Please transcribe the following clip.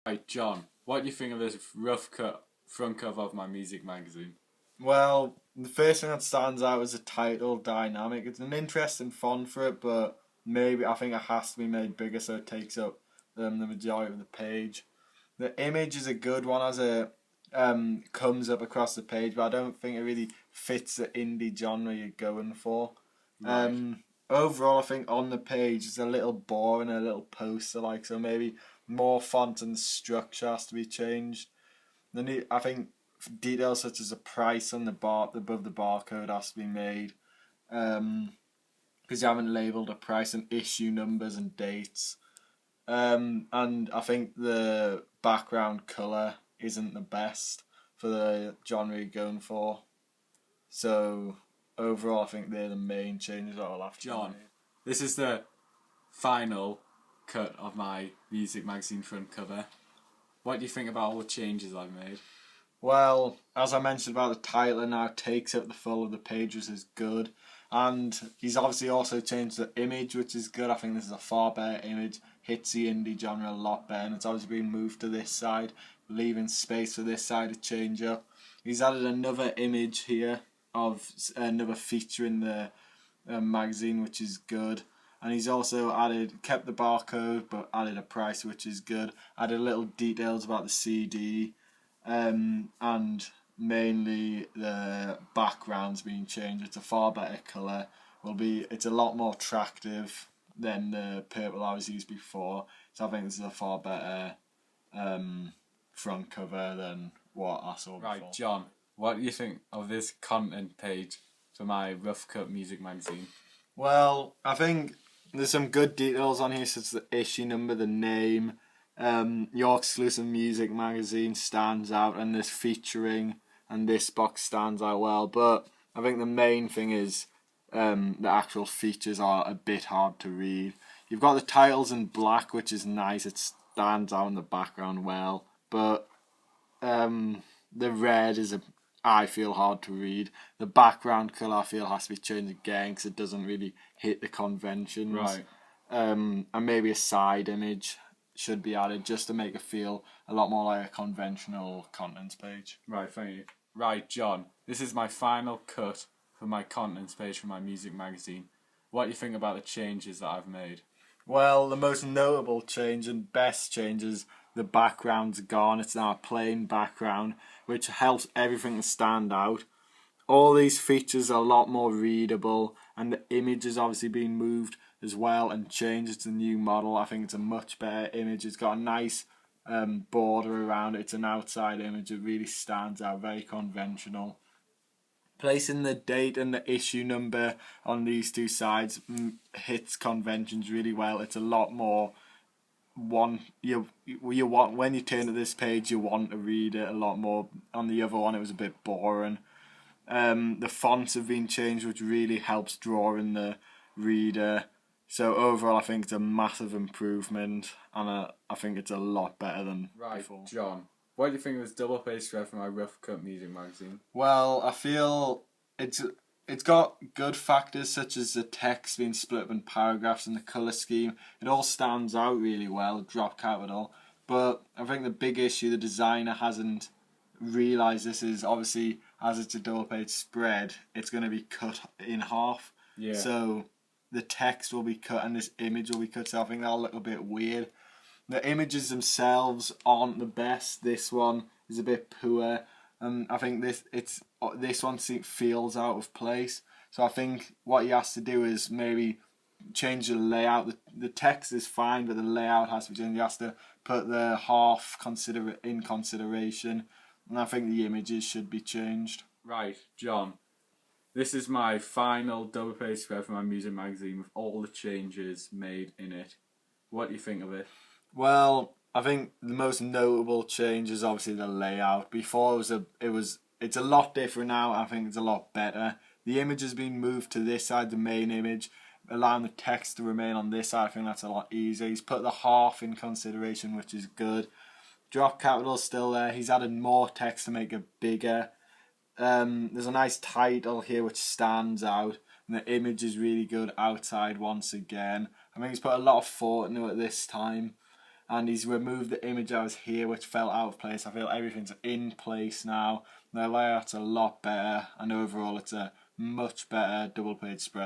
Right, John, what do you think of this rough cut front cover of my music magazine? Well, the first thing that stands out is the title, Dynamic. It's an interesting font for it, but maybe I think it has to be made bigger so it takes up the majority of the page. The image is a good one as it comes up across the page, but I don't think it really fits the indie genre you're going for. Right. Overall, I think on the page it's a little boring, a little poster like, so maybe more font and structure has to be changed. Then I think details such as the price on the bar above the barcode has to be made, because you haven't labelled a price and issue numbers and dates. And I think the background colour isn't the best for the genre you're going for. So overall, I think they're the main changes that I'll have to John, make. this is the final cut of my music magazine front cover. What do you think about all the changes I've made? Well, as I mentioned about the title, it now takes up the full of the page, which is good. And he's obviously also changed the image, which is good. I think this is a far better image. Hits the indie genre a lot better, and it's obviously been moved to this side, leaving space for this side to change up. He's added another image here of another feature in the magazine, which is good. And he's also kept the barcode, but added a price, which is good. Added little details about the CD, and mainly the background's been changed. It's a far better colour. It's a lot more attractive than the purple I was used before. So I think this is a far better front cover than what I saw before. Right, John, what do you think of this content page for my rough cut music magazine? Well, I think there's some good details on here, such as the issue number, the name. Your exclusive music magazine stands out, and this featuring and this box stands out well. But I think the main thing is the actual features are a bit hard to read. You've got the titles in black, which is nice. It stands out in the background well. But the red I feel hard to read. The background colour I feel has to be changed again because it doesn't really hit the conventions. Right. And maybe a side image should be added just to make it feel a lot more like a conventional contents page. Right, thank you. Right, John, this is my final cut for my contents page for my music magazine. What do you think about the changes that I've made? Well, the most notable change and best change is the background's gone. It's now a plain background, which helps everything to stand out. All these features are a lot more readable, and the image has obviously been moved as well and changed. It's a new model. I think it's a much better image. It's got a nice border around it. It's an outside image. It really stands out, very conventional. Placing the date and the issue number on these two sides hits conventions really well. It's a lot more you want when you turn to this page, you want to read it a lot more. On the other one, it was a bit boring. The fonts have been changed, which really helps draw in the reader. So overall, I think it's a massive improvement, and I think it's a lot better than before. John, what do you think of this double page spread for my rough cut music magazine? Well, I feel it's got good factors such as the text being split up in paragraphs and the colour scheme. It all stands out really well, drop capital. But I think the big issue, the designer hasn't realised this is obviously, as it's a double page spread, it's going to be cut in half. Yeah. So the text will be cut and this image will be cut, so I think that'll look a bit weird. The images themselves aren't the best. This one is a bit poor. And I think this one feels out of place. So I think what he has to do is maybe change the layout. The text is fine, but the layout has to be changed. He has to put the half in consideration. And I think the images should be changed. Right, John. This is my final double page spread for my music magazine with all the changes made in it. What do you think of it? Well, I think the most notable change is obviously the layout. Before it's a lot different now. I think it's a lot better. The image has been moved to this side, the main image, allowing the text to remain on this side. I think that's a lot easier. He's put the half in consideration, which is good. Drop capital's still there. He's added more text to make it bigger. There's a nice title here which stands out, and the image is really good outside once again. I think he's put a lot of thought into it this time. and he's removed the image that was here which felt out of place. I feel everything's in place now. The layout's a lot better, and overall it's a much better double page spread.